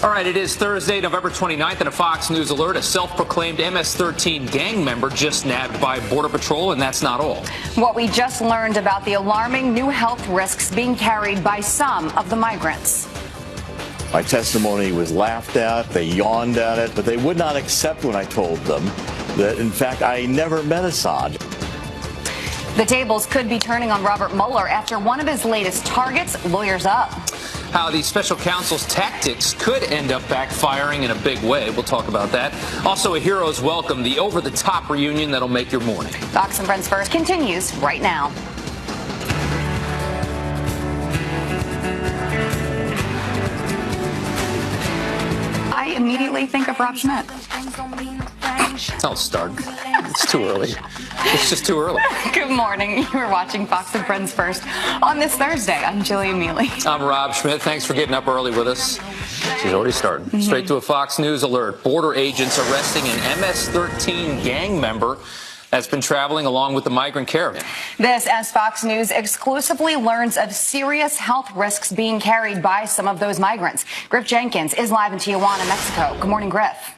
All right, it is Thursday, November 29th, and a Fox News alert. A self-proclaimed MS-13 gang member just nabbed by Border Patrol, and that's not all. What we just learned about the alarming new health risks being carried by some of the migrants. My testimony was laughed at, they yawned at it, but they would not accept when I told them that, in fact, I never met Assad. The tables could be turning on Robert Mueller after one of his latest targets lawyers up. How the special counsel's tactics could end up backfiring in a big way. We'll talk about that. Also, a hero's welcome, the over-the-top reunion that'll make your morning. Fox and Friends First continues right now. I immediately think of Rob Schmidt. Don't start. It's too early. It's just too early. Good morning. You are watching Fox and Friends First on this Thursday. I'm Jillian Mealy. I'm Rob Schmidt. Thanks for getting up early with us. She's already starting. Straight to a Fox News alert. Border agents arresting an MS-13 gang member that's been traveling along with the migrant caravan. This as Fox News exclusively learns of serious health risks being carried by some of those migrants. Griff Jenkins is live in Tijuana, Mexico. Good morning, Griff.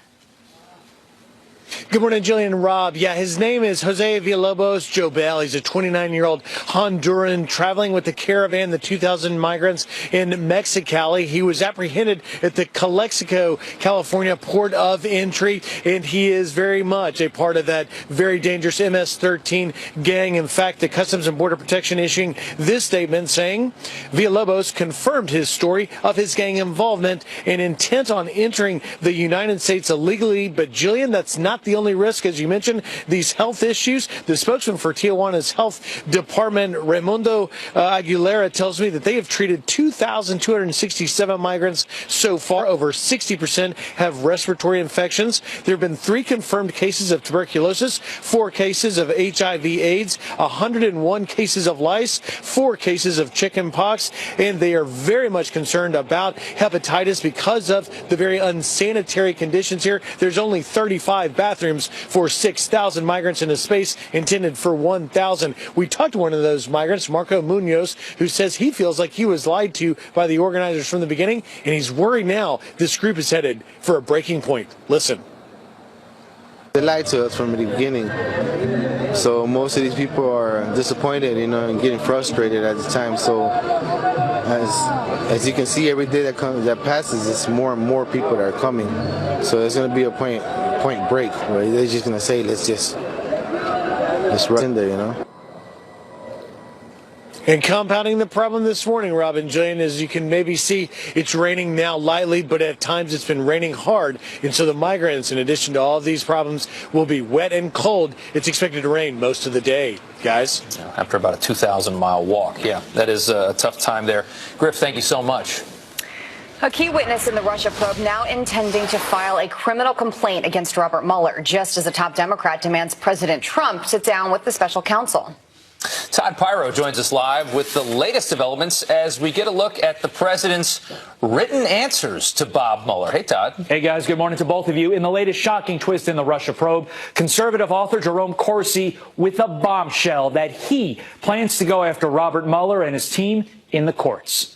Good morning, Jillian and Rob. Yeah, his name is Jose Villalobos Jobel. He's a 29-year-old Honduran traveling with the caravan, the 2,000 migrants in Mexicali. He was apprehended at the Calexico, California port of entry, and he is very much a part of that very dangerous MS-13 gang. In fact, the Customs and Border Protection issuing this statement saying Villalobos confirmed his story of his gang involvement and intent on entering the United States illegally. But, Jillian, that's not the only risk, as you mentioned, these health issues. The spokesman for Tijuana's health department, Raimundo Aguilera, tells me that they have treated 2,267 migrants so far. Over 60% have respiratory infections. There have been 3 confirmed cases of tuberculosis, 4 cases of HIV/AIDS, 101 cases of lice, 4 cases of chickenpox, and they are very much concerned about hepatitis because of the very unsanitary conditions here. There's only 35 bathrooms for 6,000 migrants in a space intended for 1,000. We talked to one of those migrants, Marco Munoz, who says he feels like he was lied to by the organizers from the beginning, and he's worried now this group is headed for a breaking point. Listen. They lied to us from the beginning. So most of these people are disappointed, and getting frustrated at the time. So as you can see, every day that passes, it's more and more people that are coming. So there's going to be a point break where they're just going to say, let's run in there, And compounding the problem this morning, Rob and Jillian, as you can maybe see, it's raining now lightly, but at times it's been raining hard. And so the migrants, in addition to all of these problems, will be wet and cold. It's expected to rain most of the day, guys. After about a 2,000-mile walk. Yeah, that is a tough time there. Griff, thank you so much. A key witness in the Russia probe now intending to file a criminal complaint against Robert Mueller, just as a top Democrat demands President Trump sit down with the special counsel. Todd Pyro joins us live with the latest developments as we get a look at the president's written answers to Bob Mueller. Hey, Todd. Hey, guys. Good morning to both of you. In the latest shocking twist in the Russia probe, conservative author Jerome Corsi with a bombshell that he plans to go after Robert Mueller and his team in the courts.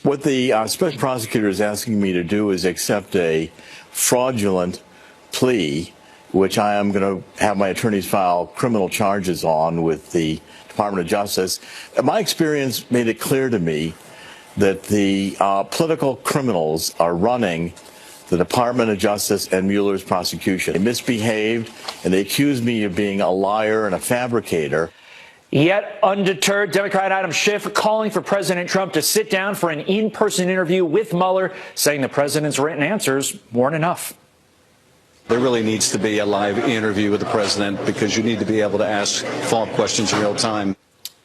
What the special prosecutor is asking me to do is accept a fraudulent plea, which I am going to have my attorneys file criminal charges on with the Department of Justice. My experience made it clear to me that the political criminals are running the Department of Justice and Mueller's prosecution. They misbehaved, and they accused me of being a liar and a fabricator. Yet undeterred, Democrat Adam Schiff calling for President Trump to sit down for an in-person interview with Mueller, saying the president's written answers weren't enough. There really needs to be a live interview with the president because you need to be able to ask follow-up questions in real time.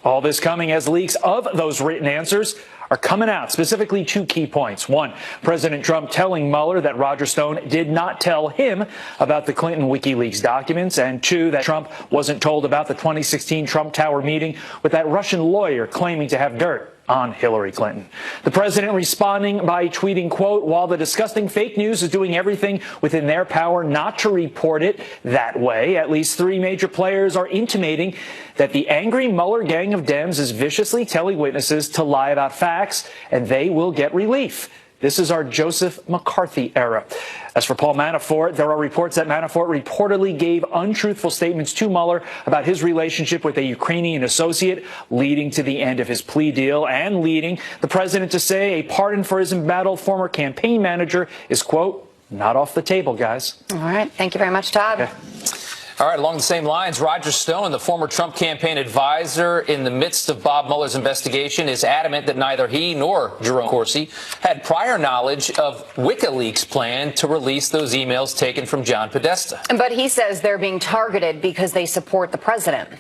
All this coming as leaks of those written answers are coming out, specifically 2 key points. 1, President Trump telling Mueller that Roger Stone did not tell him about the Clinton WikiLeaks documents, and 2, that Trump wasn't told about the 2016 Trump Tower meeting with that Russian lawyer claiming to have dirt on Hillary Clinton. The president responding by tweeting, quote, while the disgusting fake news is doing everything within their power not to report it that way, at least 3 major players are intimating that the angry Mueller gang of Dems is viciously telling witnesses to lie about facts, and they will get relief. This is our Joseph McCarthy era. As for Paul Manafort, there are reports that Manafort reportedly gave untruthful statements to Mueller about his relationship with a Ukrainian associate, leading to the end of his plea deal and leading the president to say a pardon for his embattled former campaign manager is, quote, not off the table, guys. All right. Thank you very much, Todd. Okay. All right, along the same lines, Roger Stone, the former Trump campaign advisor in the midst of Bob Mueller's investigation, is adamant that neither he nor Jerome Corsi had prior knowledge of WikiLeaks' plan to release those emails taken from John Podesta. But he says they're being targeted because they support the president.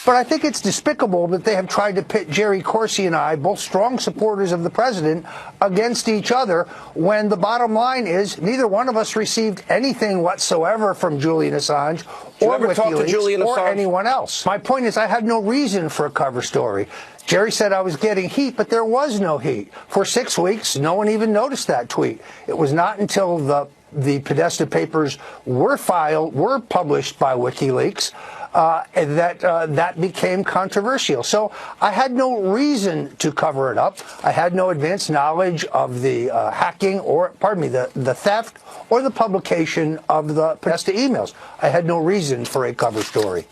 But I think it's despicable that they have tried to pit Jerry Corsi and I, both strong supporters of the president, against each other when the bottom line is neither one of us received anything whatsoever from Julian Assange or WikiLeaks or anyone else. My point is I had no reason for a cover story. Jerry said I was getting heat, but there was no heat. For 6 weeks, no one even noticed that tweet. It was not until the Podesta papers were published by WikiLeaks, that became controversial. So I had no reason to cover it up. I had no advanced knowledge of the hacking or, the theft or the publication of the Podesta emails. I had no reason for a cover story.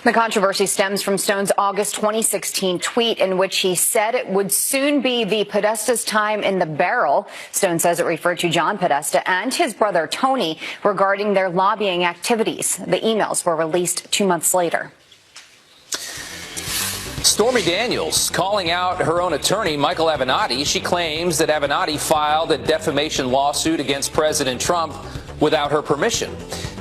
The controversy stems from Stone's August 2016 tweet in which he said it would soon be the Podesta's time in the barrel. Stone says it referred to John Podesta and his brother Tony regarding their lobbying activities. The emails were released 2 months later. Stormy Daniels calling out her own attorney, Michael Avenatti. She claims that Avenatti filed a defamation lawsuit against President Trump without her permission.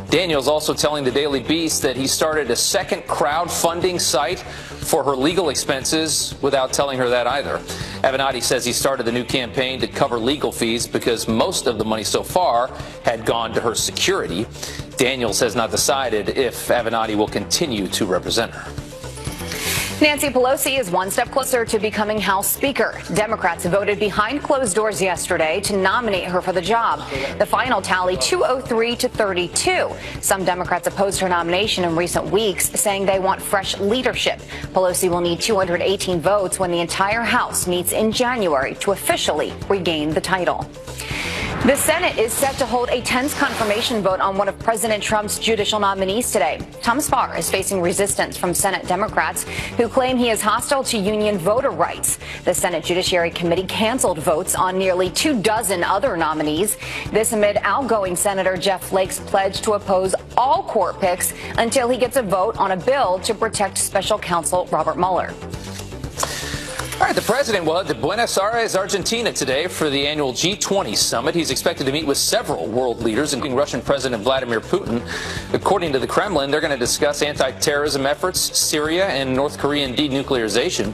Daniels also telling the Daily Beast that he started a second crowdfunding site for her legal expenses without telling her that either. Avenatti says he started the new campaign to cover legal fees because most of the money so far had gone to her security. Daniels has not decided if Avenatti will continue to represent her. Nancy Pelosi is one step closer to becoming House Speaker. Democrats voted behind closed doors yesterday to nominate her for the job. The final tally, 203 to 32. Some Democrats opposed her nomination in recent weeks, saying they want fresh leadership. Pelosi will need 218 votes when the entire House meets in January to officially regain the title. The Senate is set to hold a tense confirmation vote on one of President Trump's judicial nominees today. Thomas Farr is facing resistance from Senate Democrats who claim he is hostile to union voter rights. The Senate Judiciary Committee canceled votes on nearly 24 other nominees. This amid outgoing Senator Jeff Flake's pledge to oppose all court picks until he gets a vote on a bill to protect special counsel Robert Mueller. All right, the president will head to Buenos Aires, Argentina today for the annual G20 summit. He's expected to meet with several world leaders, including Russian President Vladimir Putin. According to the Kremlin, they're going to discuss anti-terrorism efforts, Syria, and North Korean denuclearization.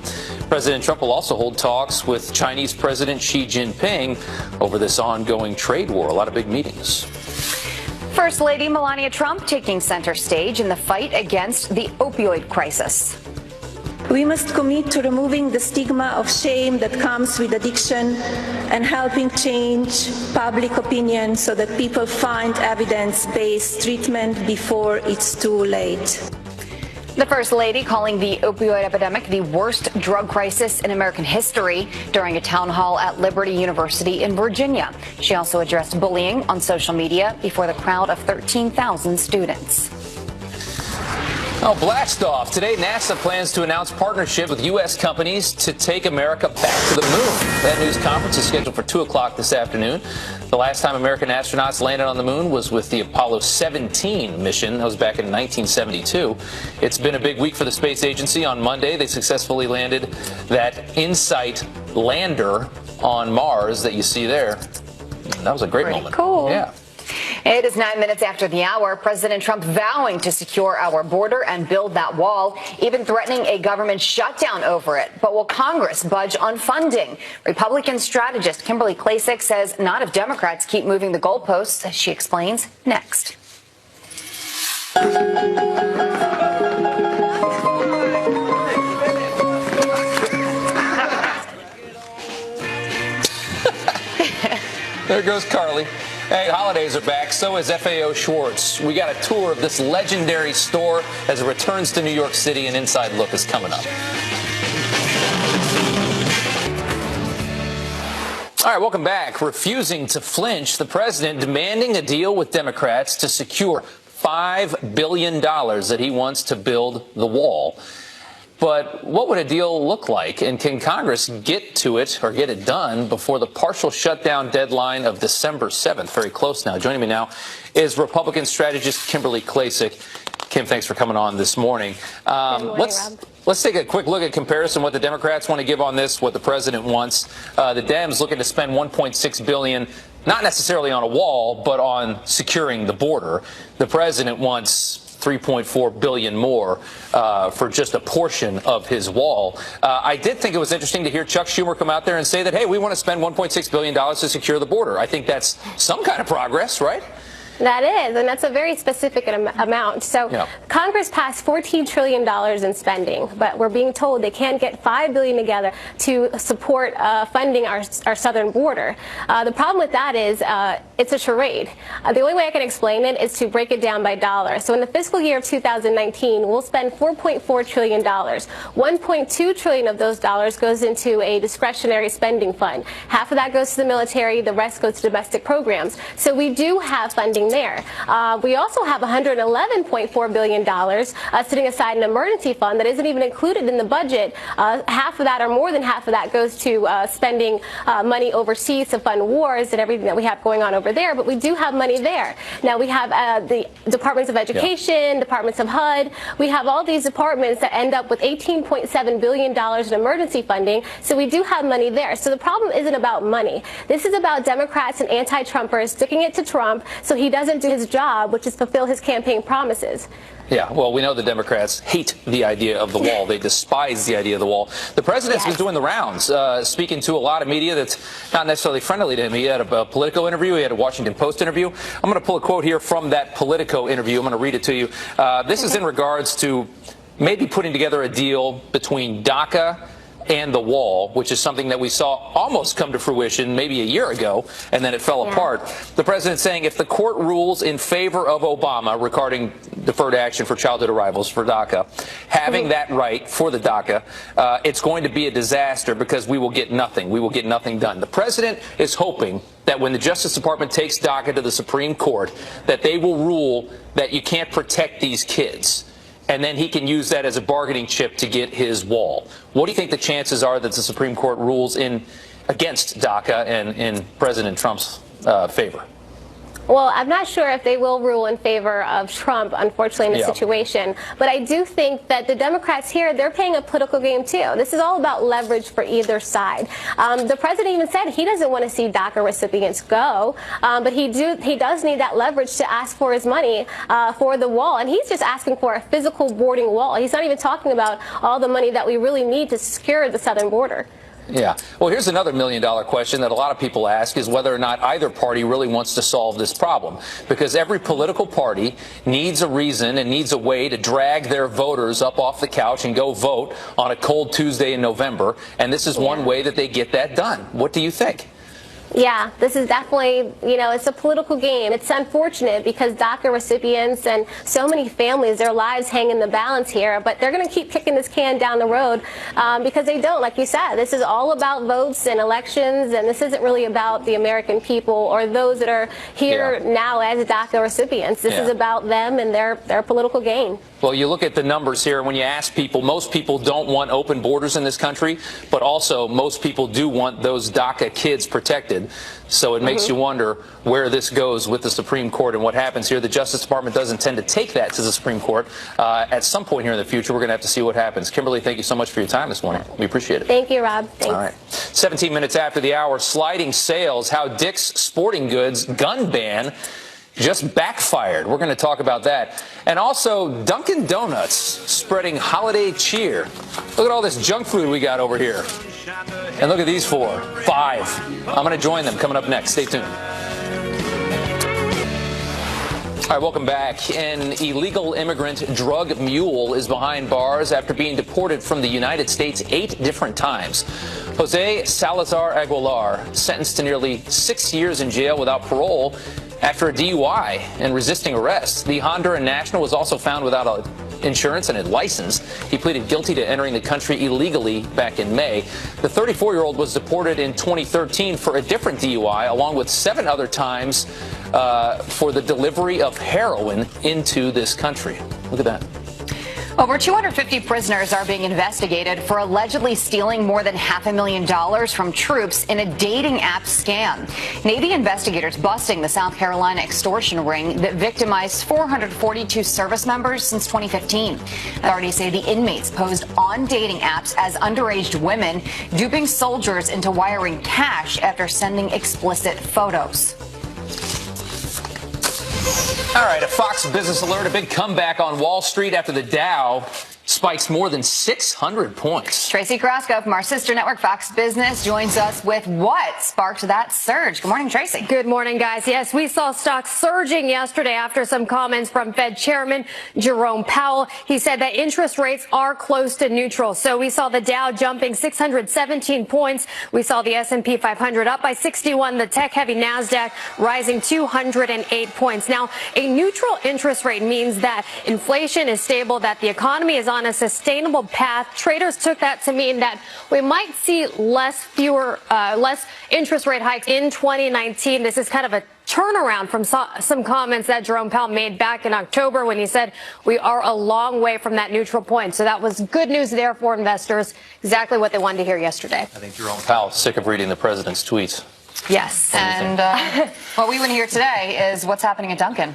President Trump will also hold talks with Chinese President Xi Jinping over this ongoing trade war. A lot of big meetings. First Lady Melania Trump taking center stage in the fight against the opioid crisis. We must commit to removing the stigma of shame that comes with addiction and helping change public opinion so that people find evidence-based treatment before it's too late. The First Lady calling the opioid epidemic the worst drug crisis in American history during a town hall at Liberty University in Virginia. She also addressed bullying on social media before the crowd of 13,000 students. Oh, blast off. Today, NASA plans to announce partnership with U.S. companies to take America back to the moon. That news conference is scheduled for 2 o'clock this afternoon. The last time American astronauts landed on the moon was with the Apollo 17 mission. That was back in 1972. It's been a big week for the space agency. On Monday, they successfully landed that InSight lander on Mars that you see there. That was a great moment. Cool. Yeah. It is 9 minutes after the hour. President Trump vowing to secure our border and build that wall, even threatening a government shutdown over it. But will Congress budge on funding? Republican strategist Kimberly Klacik says not if Democrats keep moving the goalposts, as she explains next. There goes Carly. Hey, holidays are back. So is FAO Schwartz. We got a tour of this legendary store as it returns to New York City. An inside look is coming up. All right, welcome back. Refusing to flinch, the president demanding a deal with Democrats to secure $5 billion that he wants to build the wall. But what would a deal look like? And can Congress get to it or get it done before the partial shutdown deadline of December 7th? Very close now. Joining me now is Republican strategist Kimberly Klacik. Kim, thanks for coming on this morning. Let's take a quick look at comparison, what the Democrats want to give on this, what the president wants. The Dems looking to spend $1.6 billion, not necessarily on a wall, but on securing the border. The president wants $3.4 billion more for just a portion of his wall. I did think it was interesting to hear Chuck Schumer come out there and say that, hey, we want to spend $1.6 billion to secure the border. I think that's some kind of progress, right? That is, and that's a very specific amount. So Congress passed $14 trillion in spending, but we're being told they can't get $5 billion together to support funding our southern border. The problem with that is it's a charade. The only way I can explain it is to break it down by dollars. So in the fiscal year of 2019, we'll spend $4.4 trillion. $1.2 trillion of those dollars goes into a discretionary spending fund. Half of that goes to the military, the rest goes to domestic programs. So we do have funding there. We also have $111.4 billion sitting aside in an emergency fund that isn't even included in the budget. Half of that, or more than half of that, goes to spending money overseas to fund wars and everything that we have going on over there. But we do have money there. Now we have the Departments of Education, Departments of HUD. We have all these departments that end up with $18.7 billion in emergency funding. So we do have money there. So the problem isn't about money. This is about Democrats and anti-Trumpers sticking it to Trump so he doesn't do his job, which is fulfill his campaign promises. Yeah, well, we know the Democrats hate the idea of the wall. They despise the idea of the wall. The president's been doing the rounds, speaking to a lot of media that's not necessarily friendly to him. He had a Politico interview. He had a Washington Post interview. I'm going to pull a quote here from that Politico interview. I'm going to read it to you. This is in regards to maybe putting together a deal between DACA and the wall, which is something that we saw almost come to fruition maybe a year ago, and then it fell apart. The president saying if the court rules in favor of Obama regarding deferred action for childhood arrivals for DACA, having that right for the DACA, it's going to be a disaster because we will get nothing. We will get nothing done. The president is hoping that when the Justice Department takes DACA to the Supreme Court, that they will rule that you can't protect these kids. And then he can use that as a bargaining chip to get his wall. What do you think the chances are that the Supreme Court rules against DACA and in President Trump's favor? Well, I'm not sure if they will rule in favor of Trump, unfortunately, in this situation. But I do think that the Democrats here, they're playing a political game, too. This is all about leverage for either side. The president even said he doesn't want to see DACA recipients go, but he does need that leverage to ask for his money for the wall. And he's just asking for a physical boarding wall. He's not even talking about all the money that we really need to secure the southern border. Yeah. Well, here's another $1 million question that a lot of people ask is whether or not either party really wants to solve this problem. Because every political party needs a reason and needs a way to drag their voters up off the couch and go vote on a cold Tuesday in November. And this is one way that they get that done. What do you think? Yeah, this is definitely, it's a political game. It's unfortunate because DACA recipients and so many families, their lives hang in the balance here, but they're going to keep kicking this can down the road because they don't. Like you said, this is all about votes and elections, and this isn't really about the American people or those that are here now as DACA recipients. This is about them and their political gain. Well, you look at the numbers here. When you ask people, most people don't want open borders in this country, but also most people do want those DACA kids protected. So it makes you wonder where this goes with the Supreme Court and what happens here. The Justice Department does intend to take that to the Supreme Court at some point here in the future. We're going to have to see what happens. Kimberly, thank you so much for your time this morning. We appreciate it. Thank you, Rob. Thanks. All right. 17 minutes after the hour, sliding sales, how Dick's Sporting Goods gun ban just backfired. We're going to talk about that. And also Dunkin' Donuts spreading holiday cheer. Look at all this junk food we got over here. And look at these 5. I'm going to join them coming up next. Stay tuned. All right, welcome back. An illegal immigrant drug mule is behind bars after being deported from the United States 8 different times. Jose Salazar Aguilar, sentenced to nearly 6 years in jail without parole after a DUI and resisting arrest. The Honduran national was also found without a insurance and a license. He pleaded guilty to entering the country illegally back in May. The 34-year-old was deported in 2013 for a different DUI, along with 7 other times for the delivery of heroin into this country. Look at that. Over 250 prisoners are being investigated for allegedly stealing more than $500,000 from troops in a dating app scam. Navy investigators busting the South Carolina extortion ring that victimized 442 service members since 2015. Authorities say the inmates posed on dating apps as underage women, duping soldiers into wiring cash after sending explicit photos. All right, a Fox Business Alert, a big comeback on Wall Street after the Dow spikes more than 600 points. Tracy Carrasco from our sister network Fox Business joins us with what sparked that surge. Good morning, Tracy. Good morning, guys. Yes, we saw stocks surging yesterday after some comments from Fed Chairman Jerome Powell. He said that interest rates are close to neutral. So we saw the Dow jumping 617 points. We saw the S&P 500 up by 61, the tech-heavy NASDAQ rising 208 points. Now, a neutral interest rate means that inflation is stable, that the economy is on a sustainable path. Traders took that to mean that we might see less interest rate hikes in 2019. This is kind of a turnaround from some comments that Jerome Powell made back in October when he said we are a long way from that neutral point. So that was good news there for investors, exactly what they wanted to hear yesterday. I think Jerome Powell's sick of reading the president's tweets. Yes, and what we want to hear today is what's happening at Dunkin'.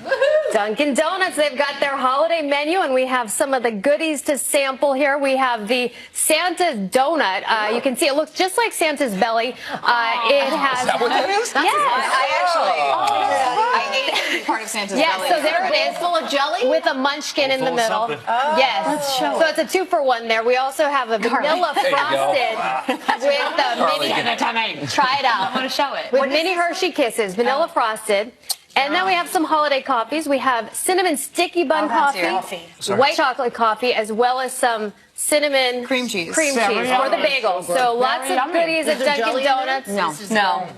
Dunkin' Donuts, they've got their holiday menu, and we have some of the goodies to sample here. We have the Santa's donut. You can see it looks just like Santa's belly. It has. Is that what that is? Yes. I ate part of Santa's belly. Yes, so there it is. Full of jelly? With a munchkin in the middle. Yes. Let's show So it's a 2-for-1 there. We also have a vanilla frosted with the mini. Try it out. I want to show it. With mini Hershey Kisses, vanilla frosted. And then we have some holiday coffees. We have cinnamon sticky bun coffee, white chocolate coffee, as well as some cinnamon cream cheese for the bagel. So lots of goodies at Dunkin' Donuts. No.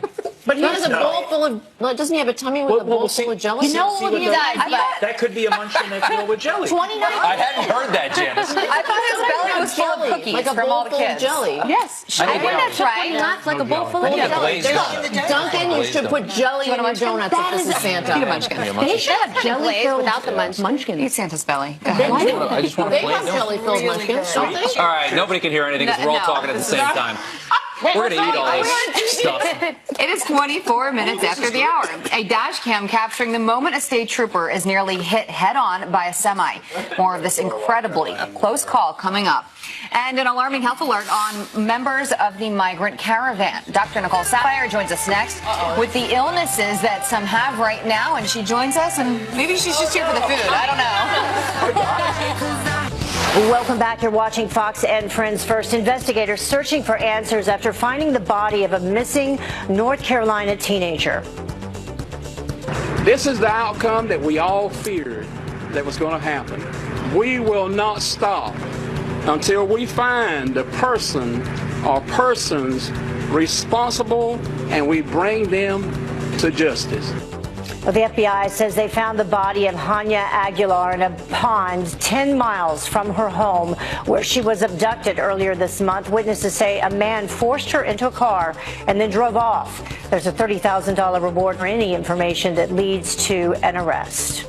But he has a bowl full of. Well, doesn't he have a tummy with a bowl full of jelly? You know what he does. That could be a munchkin that's filled with jelly. 29. I hadn't heard that, Janice. I thought his belly was full of cookies like a from bowl all the full kids. of jelly. Yes, I think that's right. Not like a bowl full of jelly. Dunkin', you should put jelly in your donuts if this is Santa. Eat a munchkin. They should have jelly without the munchkin. Eat Santa's belly. I just want to They have jelly-filled munchkins, don't they? All right, nobody can hear anything because we're all talking at the same time. We're going to eat all this stuff. It is 24 minutes after the hour. A dash cam capturing the moment a state trooper is nearly hit head-on by a semi. More of this incredibly close call coming up. And an alarming health alert on members of the migrant caravan. Dr. Nicole Sapphire joins us next with the illnesses that some have right now, and she joins us, and maybe she's just here for the food. I don't know. Welcome back. You're watching Fox and Friends First. Investigators searching for answers after finding the body of a missing North Carolina teenager. This is the outcome that we all feared that was going to happen. We will not stop until we find the person or persons responsible and we bring them to justice. Well, the FBI says they found the body of Hania Aguilar in a pond 10 miles from her home where she was abducted earlier this month. Witnesses say a man forced her into a car and then drove off. There's a $30,000 reward for any information that leads to an arrest.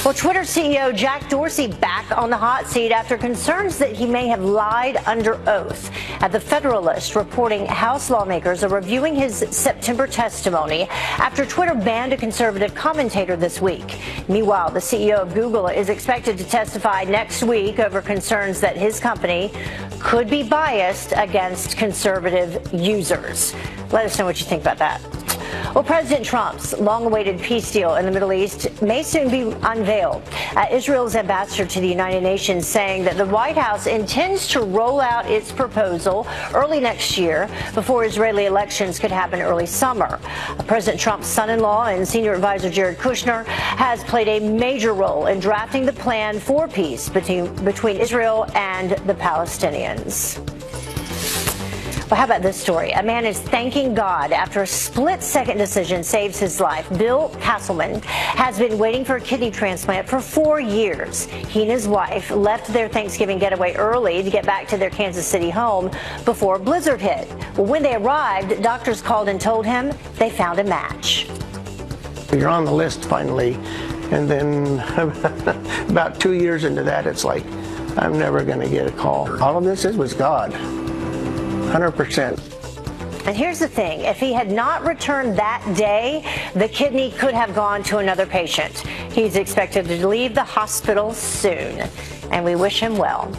Well, Twitter CEO Jack Dorsey back on the hot seat after concerns that he may have lied under oath. At the Federalist, reporting House lawmakers are reviewing his September testimony after Twitter banned a conservative commentator this week. Meanwhile, the CEO of Google is expected to testify next week over concerns that his company could be biased against conservative users. Let us know what you think about that. Well, President Trump's long-awaited peace deal in the Middle East may soon be unveiled. Israel's ambassador to the United Nations saying that the White House intends to roll out its proposal early next year before Israeli elections could happen early summer. President Trump's son-in-law and senior advisor Jared Kushner has played a major role in drafting the plan for peace between Israel and the Palestinians. Well, how about this story? A man is thanking God after a split-second decision saves his life. Bill Castleman has been waiting for a kidney transplant for 4 years. He and his wife left their Thanksgiving getaway early to get back to their Kansas City home before a blizzard hit. Well, when they arrived, doctors called and told him they found a match. You're on the list finally, and then about 2 years into that, it's like, I'm never going to get a call. All of this was God. 100%. And here's the thing, if he had not returned that day, the kidney could have gone to another patient. He's expected to leave the hospital soon, and we wish him well.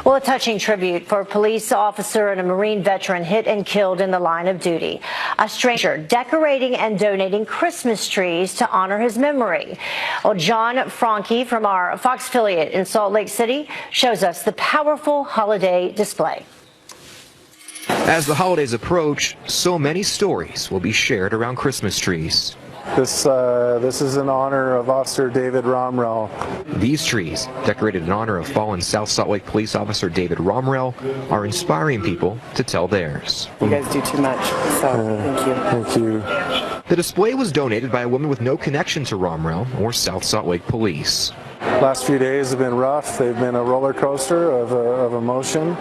Well, a touching tribute for a police officer and a Marine veteran hit and killed in the line of duty. A stranger decorating and donating Christmas trees to honor his memory. Well, John Franke from our Fox affiliate in Salt Lake City shows us the powerful holiday display. As the holidays approach, so many stories will be shared around Christmas trees. This is in honor of Officer David Romrell. These trees, decorated in honor of fallen South Salt Lake Police Officer David Romrell, are inspiring people to tell theirs. You guys do too much, so thank you. Thank you. The display was donated by a woman with no connection to Romrell or South Salt Lake Police. Last few days have been rough. They've been a roller coaster of emotion.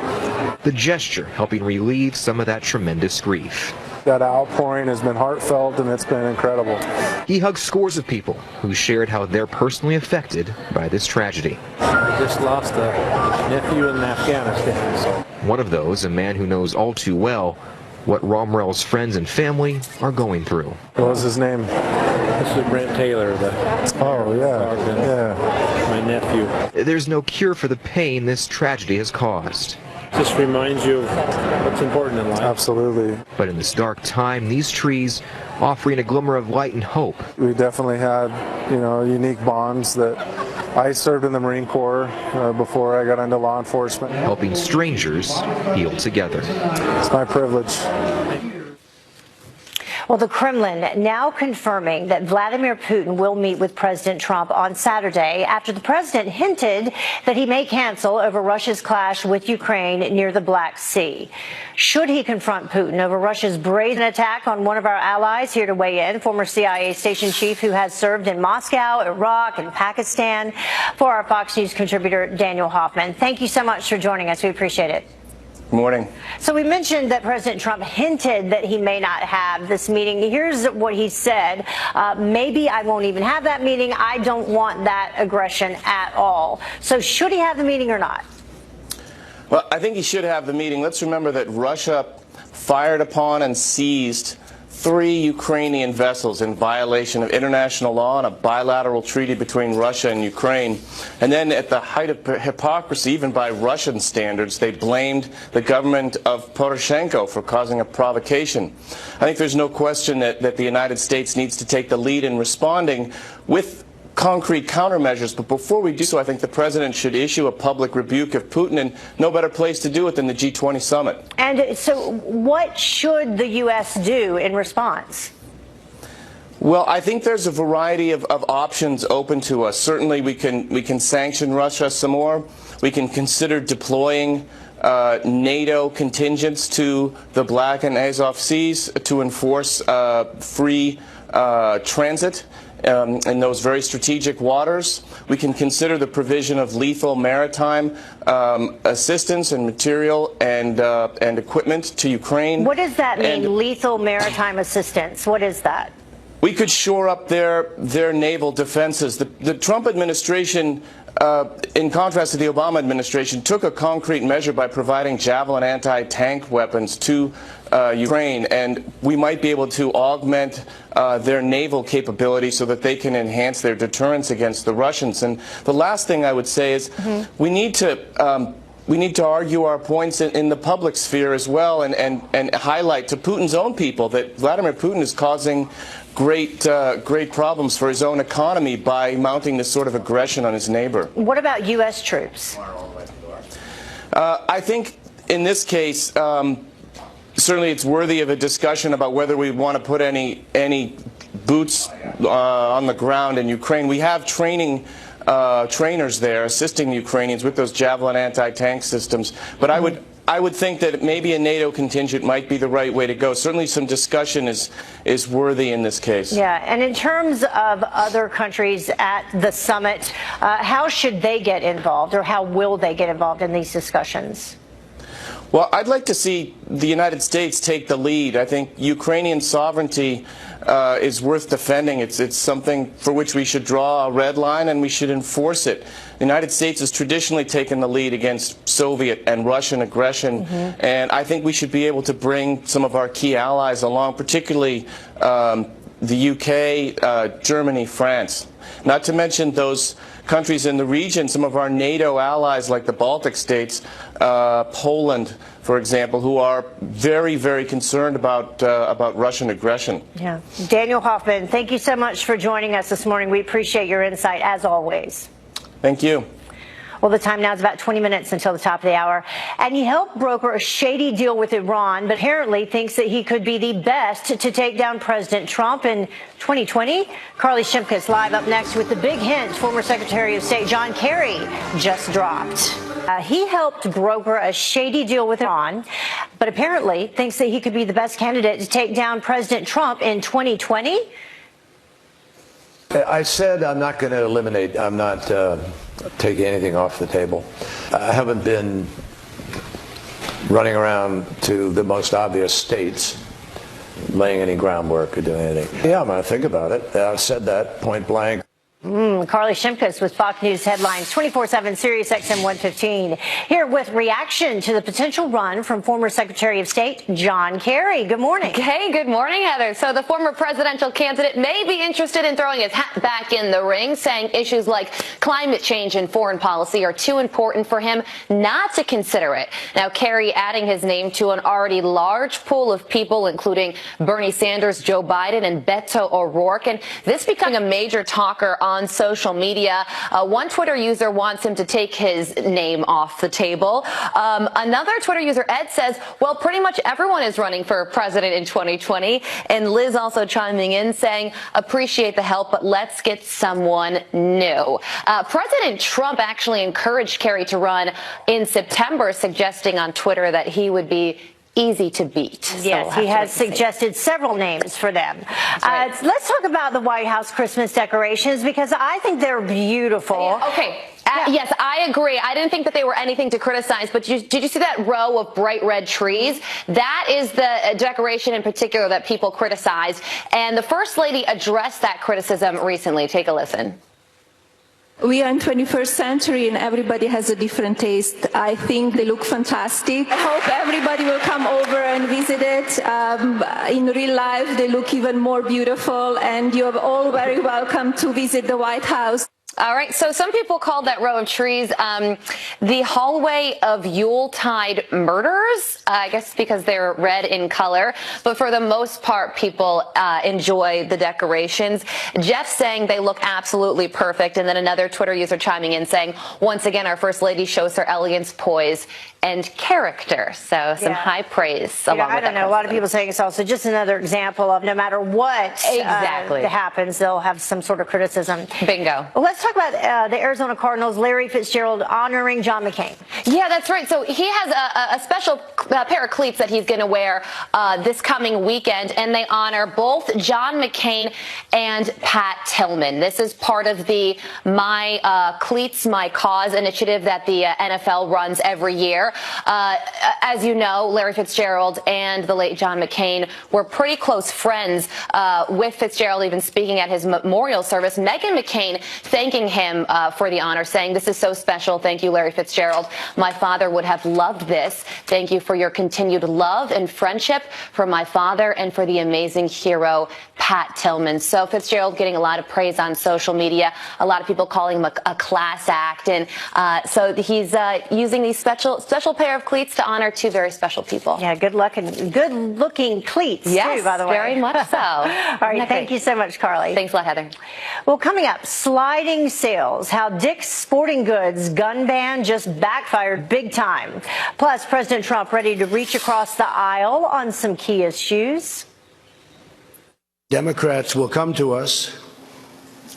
The gesture helping relieve some of that tremendous grief. That outpouring has been heartfelt, and it's been incredible. He hugged scores of people who shared how they're personally affected by this tragedy. I just lost a nephew in Afghanistan. So. One of those, a man who knows all too well what Romrell's friends and family are going through. What was his name? This is Brent Taylor, my nephew. There's no cure for the pain this tragedy has caused. Just reminds you of what's important in life. Absolutely. But in this dark time, these trees offering a glimmer of light and hope. We definitely had, unique bonds that I served in the Marine Corps before I got into law enforcement. Helping strangers heal together. It's my privilege. Well, the Kremlin now confirming that Vladimir Putin will meet with President Trump on Saturday after the president hinted that he may cancel over Russia's clash with Ukraine near the Black Sea. Should he confront Putin over Russia's brazen attack on one of our allies? Here to weigh in, former CIA station chief who has served in Moscow, Iraq, and Pakistan, for our Fox News contributor, Daniel Hoffman. Thank you so much for joining us. We appreciate it. Good morning. So we mentioned that President Trump hinted that he may not have this meeting. Here's what he said. Maybe I won't even have that meeting. I don't want that aggression at all. So should he have the meeting or not? Well, I think he should have the meeting. Let's remember that Russia fired upon and seized 3 Ukrainian vessels in violation of international law and a bilateral treaty between Russia and Ukraine. And then at the height of hypocrisy, even by Russian standards, they blamed the government of Poroshenko for causing a provocation. I think there's no question that the United States needs to take the lead in responding with concrete countermeasures. But before we do so, I think the president should issue a public rebuke of Putin, and no better place to do it than the G20 summit. And so what should the U.S. do in response? Well, I think there's a variety of options open to us. Certainly we can sanction Russia some more. We can consider deploying NATO contingents to the Black and Azov Seas to enforce free transit in those very strategic waters. We can consider the provision of lethal maritime assistance and material and equipment to Ukraine. What does that mean, lethal maritime assistance? What is that? We could shore up their naval defenses. The Trump administration, in contrast to the Obama administration, took a concrete measure by providing Javelin anti-tank weapons to Ukraine, and we might be able to augment their naval capability so that they can enhance their deterrence against the Russians. And the last thing I would say is we need to argue our points in the public sphere as well, and highlight to Putin's own people that Vladimir Putin is causing great problems for his own economy by mounting this sort of aggression on his neighbor. What about U.S. troops? I think in this case, certainly it's worthy of a discussion about whether we want to put any boots on the ground in Ukraine. We have trainers there assisting the Ukrainians with those Javelin anti-tank systems. But I I would think that maybe a NATO contingent might be the right way to go. Certainly some discussion is worthy in this case. Yeah, and in terms of other countries at the summit, how should they get involved, or how will they get involved in these discussions? Well, I'd like to see the United States take the lead. I think Ukrainian sovereignty is worth defending. It's something for which we should draw a red line, and we should enforce it. The United States has traditionally taken the lead against Soviet and Russian aggression, and I think we should be able to bring some of our key allies along, particularly the UK, Germany, France. Not to mention those countries in the region, some of our NATO allies like the Baltic states, Poland, for example, who are very, very concerned about Russian aggression. Yeah. Daniel Hoffman, thank you so much for joining us this morning. We appreciate your insight, as always. Thank you. Well, the time now is about 20 minutes until the top of the hour. And he helped broker a shady deal with Iran, but apparently thinks that he could be the best to take down President Trump in 2020. Carly Shimkus live up next with the big hint former Secretary of State John Kerry just dropped. He helped broker a shady deal with Iran, but apparently thinks that he could be the best candidate to take down President Trump in 2020. I said I'm not going to eliminate, I'm not taking anything off the table. I haven't been running around to the most obvious states, laying any groundwork or doing anything. Yeah, I'm going to think about it. I've said that point blank. Carly Shimkus with Fox News Headlines, 24/7 Sirius XM 115. Here with reaction to the potential run from former Secretary of State John Kerry. Good morning. Hey, good morning, Heather. So the former presidential candidate may be interested in throwing his hat back in the ring, saying issues like climate change and foreign policy are too important for him not to consider it. Now, Kerry adding his name to an already large pool of people, including Bernie Sanders, Joe Biden, and Beto O'Rourke, and this becoming a major talker on social media. One Twitter user wants him to take his name off the table. Another Twitter user, Ed, says, well, pretty much everyone is running for president in 2020. And Liz also chiming in saying, appreciate the help, but let's get someone new. President Trump actually encouraged Kerry to run in September, suggesting on Twitter that he would be easy to beat. Yes, he has suggested several names for them. Right. Let's talk about the White House Christmas decorations, because I think they're beautiful. Okay. Yes, I agree. I didn't think that they were anything to criticize, but did you see that row of bright red trees? That is the decoration in particular that people criticized, and the First Lady addressed that criticism recently. Take a listen. We are in 21st century and everybody has a different taste. I think they look fantastic. I hope everybody will come over and visit it. In real life, they look even more beautiful, and you're all very welcome to visit the White House. All right. So some people call that row of trees the hallway of Yuletide murders, I guess because they're red in color. But for the most part, people enjoy the decorations. Jeff saying they look absolutely perfect. And then another Twitter user chiming in saying, once again, our First Lady shows her elegance, poise, and character. So some high praise. I don't know. A lot of people saying it's also just another example of no matter what happens, they'll have some sort of criticism. Bingo. Well, let's talk about the Arizona Cardinals, Larry Fitzgerald honoring John McCain. Yeah, that's right. So he has a special pair of cleats that he's going to wear this coming weekend, and they honor both John McCain and Pat Tillman. This is part of the My Cleats, My Cause initiative that the NFL runs every year. As you know, Larry Fitzgerald and the late John McCain were pretty close friends, with Fitzgerald even speaking at his memorial service. Meghan McCain thanking him for the honor, saying, this is so special. Thank you, Larry Fitzgerald. My father would have loved this. Thank you for your continued love and friendship for my father and for the amazing hero, Pat Tillman. So Fitzgerald getting a lot of praise on social media. A lot of people calling him a class act. And so he's using these special pair of cleats to honor two very special people. Yeah, good luck and good looking cleats, yes, too, by the way. Very much so. All right, thank you so much, Carly. Thanks a lot, Heather. Well, coming up, sliding sales, how Dick's Sporting Goods gun ban just backfired big time. Plus, President Trump ready to reach across the aisle on some key issues. Democrats will come to us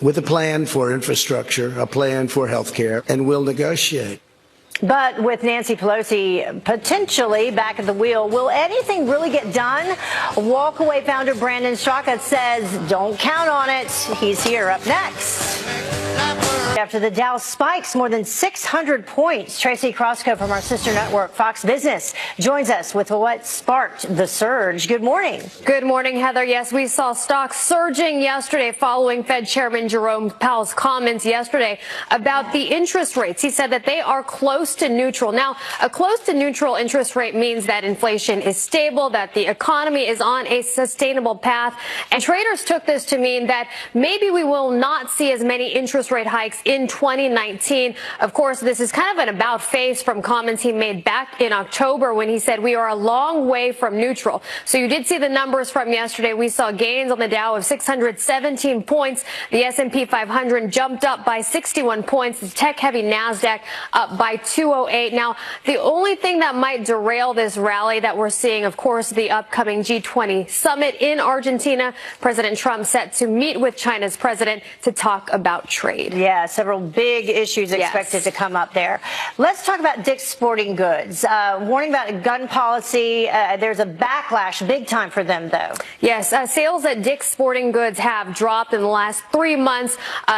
with a plan for infrastructure, a plan for health care, and we'll negotiate. But with Nancy Pelosi potentially back at the wheel, will anything really get done? Walkaway founder Brandon Straka says don't count on it. He's here up next. After the Dow spikes more than 600 points, Tracy Krosko from our sister network, Fox Business, joins us with what sparked the surge. Good morning. Good morning, Heather. Yes, we saw stocks surging yesterday following Fed Chairman Jerome Powell's comments yesterday about the interest rates. He said that they are close to neutral. Now, a close to neutral interest rate means that inflation is stable, that the economy is on a sustainable path. And traders took this to mean that maybe we will not see as many interest rate hikes in 2019. Of course, this is kind of an about face from comments he made back in October when he said we are a long way from neutral. So you did see the numbers from yesterday. We saw gains on the Dow of 617 points. The S&P 500 jumped up by 61 points. The tech-heavy NASDAQ up by 208. Now, the only thing that might derail this rally that we're seeing, of course, the upcoming G20 summit in Argentina. President Trump set to meet with China's president to talk about trade. Yeah, several big issues expected to come up there. Let's talk about Dick's Sporting Goods. Warning about a gun policy. There's a backlash big time for them, though. Yes, sales at Dick's Sporting Goods have dropped in the last 3 months.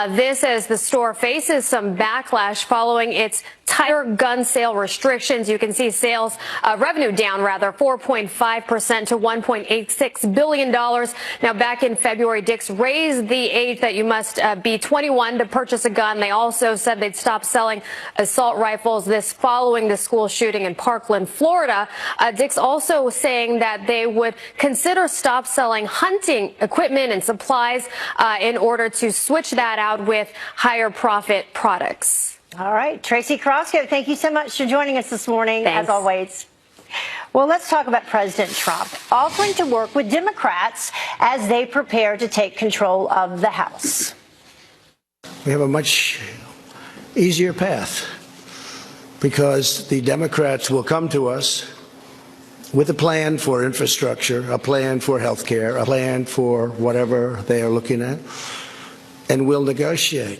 This as the store faces some backlash following its tighter gun sale restrictions. You can see sales revenue down 4.5% to $1.86 billion. Now, back in February, Dick's raised the age that you must be 21 to purchase a gun. They also said they'd stop selling assault rifles, this following the school shooting in Parkland, Florida. Dick's also saying that they would consider stop selling hunting equipment and supplies in order to switch that out with higher profit products. All right. Tracy Krosko, thank you so much for joining us this morning, Thanks. as always. Well, let's talk about President Trump offering to work with Democrats as they prepare to take control of the House. We have a much easier path because the Democrats will come to us with a plan for infrastructure, a plan for health care, a plan for whatever they are looking at, and we'll negotiate.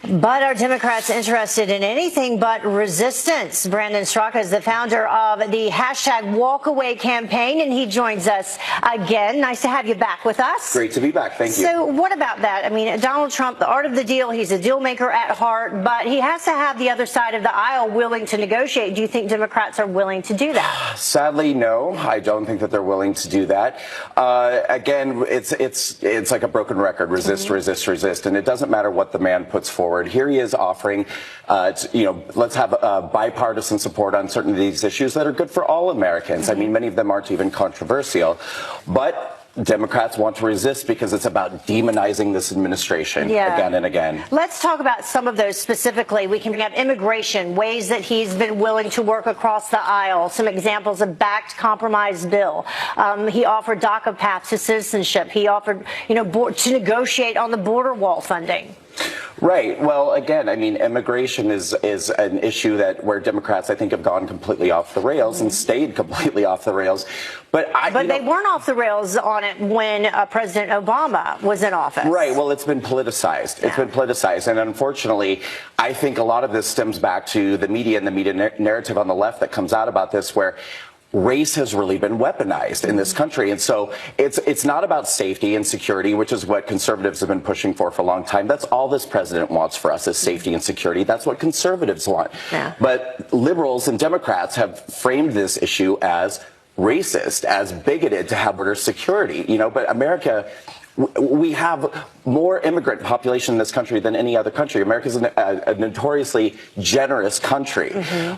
But are Democrats interested in anything but resistance? Brandon Straka is the founder of the #Walkaway campaign, and he joins us again. Nice to have you back with us. Great to be back. Thank you. So what about that? I mean, Donald Trump, the art of the deal, he's a deal maker at heart, but he has to have the other side of the aisle willing to negotiate. Do you think Democrats are willing to do that? Sadly, no. I don't think that they're willing to do that. Again, it's like a broken record. Resist, resist, resist. And it doesn't matter what the man puts forward. Here he is offering, let's have bipartisan support on certain of these issues that are good for all Americans. I mean, many of them aren't even controversial, but Democrats want to resist because it's about demonizing this administration again and again. Let's talk about some of those specifically. We can bring up immigration, ways that he's been willing to work across the aisle, some examples of backed compromise bill. He offered DACA path to citizenship. He offered, to negotiate on the border wall funding. Right. Well, again, I mean, immigration is an issue where Democrats, I think, have gone completely off the rails and stayed completely off the rails. But they weren't off the rails on it when President Obama was in office. Right. Well, it's been politicized. It's been politicized. And unfortunately, I think a lot of this stems back to the media and the media narrative on the left that comes out about this, where race has really been weaponized in this country. And so it's not about safety and security, which is what conservatives have been pushing for a long time. That's all this president wants for us is safety and security. That's what conservatives want. Yeah. But liberals and Democrats have framed this issue as racist, as bigoted to have border security. But America, we have more immigrant population in this country than any other country. America is a notoriously generous country.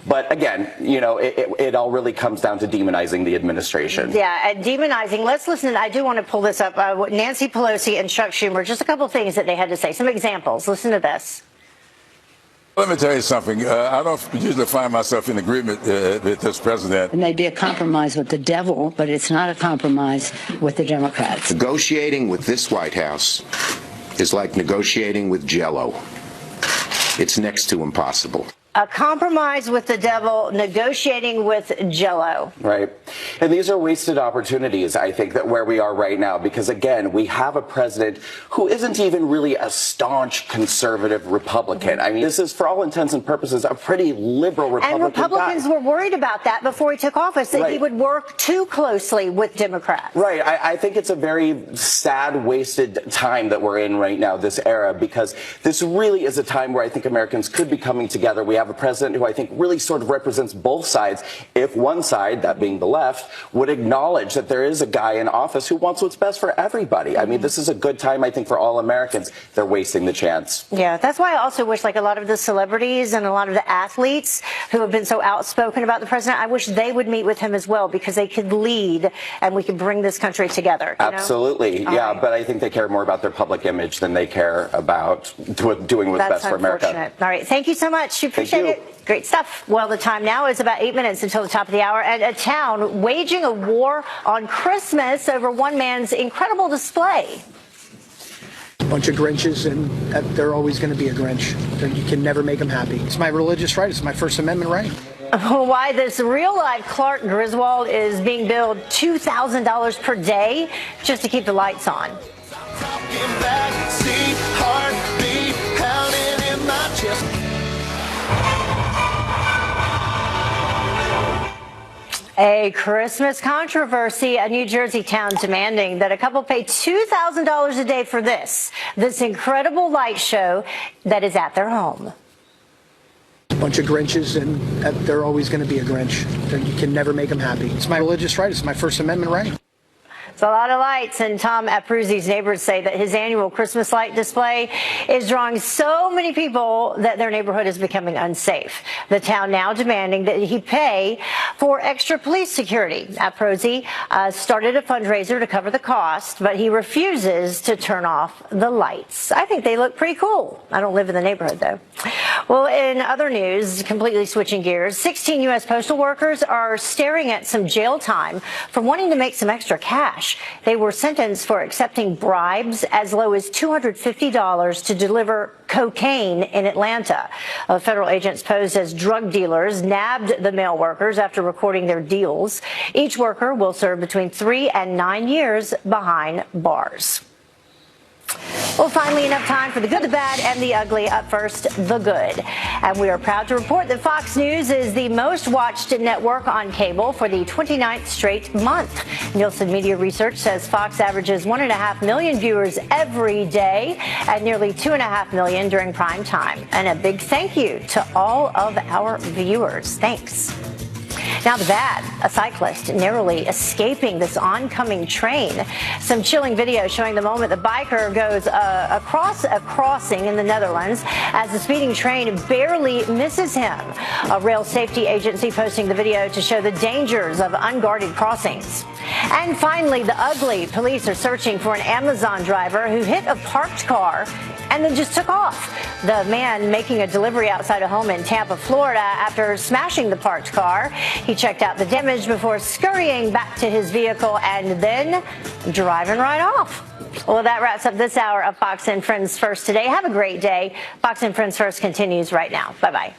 But again, it all really comes down to demonizing the administration. Yeah, and demonizing. Let's listen. I do want to pull this up. Nancy Pelosi and Chuck Schumer, just a couple of things that they had to say. Some examples. Listen to this. Let me tell you something. I don't usually find myself in agreement with this president. It may be a compromise with the devil, but it's not a compromise with the Democrats. Negotiating with this White House is like negotiating with Jell-O. It's next to impossible. A compromise with the devil, negotiating with Jell-O. Right. And these are wasted opportunities, I think, that where we are right now, because again, we have a president who isn't even really a staunch conservative Republican. I mean, this is, for all intents and purposes, a pretty liberal Republican And Republicans guy. were worried about that before he took office, that he would work too closely with Democrats. Right. I think it's a very sad, wasted time that we're in right now, this era, because this really is a time where I think Americans could be coming together. We have a president who I think really sort of represents both sides. If one side, that being the left, would acknowledge that there is a guy in office who wants what's best for everybody. I mean, this is a good time, I think, for all Americans. They're wasting the chance. Yeah, that's why I also wish, like, a lot of the celebrities and a lot of the athletes who have been so outspoken about the president, I wish they would meet with him as well, because they could lead and we could bring this country together. Absolutely. Yeah, but I think they care more about their public image than they care about doing what's best for America. All right. Thank you so much. Appreciate it. Great stuff. Well, the time now is about 8 minutes until the top of the hour, and a town waging a war on Christmas over one man's incredible display. A bunch of Grinches, and they're always going to be a Grinch. You can never make them happy. It's my religious right. It's my First Amendment right. Why this real-life Clark Griswold is being billed $2,000 per day just to keep the lights on. A Christmas controversy, a New Jersey town demanding that a couple pay $2,000 a day for this incredible light show that is at their home. A bunch of Grinches, and they're always going to be a Grinch. You can never make them happy. It's my religious right. It's my First Amendment right. It's a lot of lights, and Tom Apruzzi's neighbors say that his annual Christmas light display is drawing so many people that their neighborhood is becoming unsafe. The town now demanding that he pay for extra police security. Apruzzi started a fundraiser to cover the cost, but he refuses to turn off the lights. I think they look pretty cool. I don't live in the neighborhood, though. Well, in other news, completely switching gears, 16 U.S. postal workers are staring at some jail time for wanting to make some extra cash. They were sentenced for accepting bribes as low as $250 to deliver cocaine in Atlanta. Federal agents posed as drug dealers nabbed the mail workers after recording their deals. Each worker will serve between 3 and 9 years behind bars. Well, finally, enough time for the good, the bad, and the ugly. Up first, the good. And we are proud to report that Fox News is the most watched network on cable for the 29th straight month. Nielsen Media Research says Fox averages 1.5 million viewers every day and nearly 2.5 million during prime time. And a big thank you to all of our viewers. Thanks. Now the bad, a cyclist narrowly escaping this oncoming train. Some chilling video showing the moment the biker goes across a crossing in the Netherlands as the speeding train barely misses him. A rail safety agency posting the video to show the dangers of unguarded crossings. And finally, the ugly. Police are searching for an Amazon driver who hit a parked car and then just took off. The man making a delivery outside a home in Tampa, Florida, after smashing the parked car. He checked out the damage before scurrying back to his vehicle and then driving right off. Well, that wraps up this hour of Fox and Friends First today. Have a great day. Fox and Friends First continues right now. Bye-bye.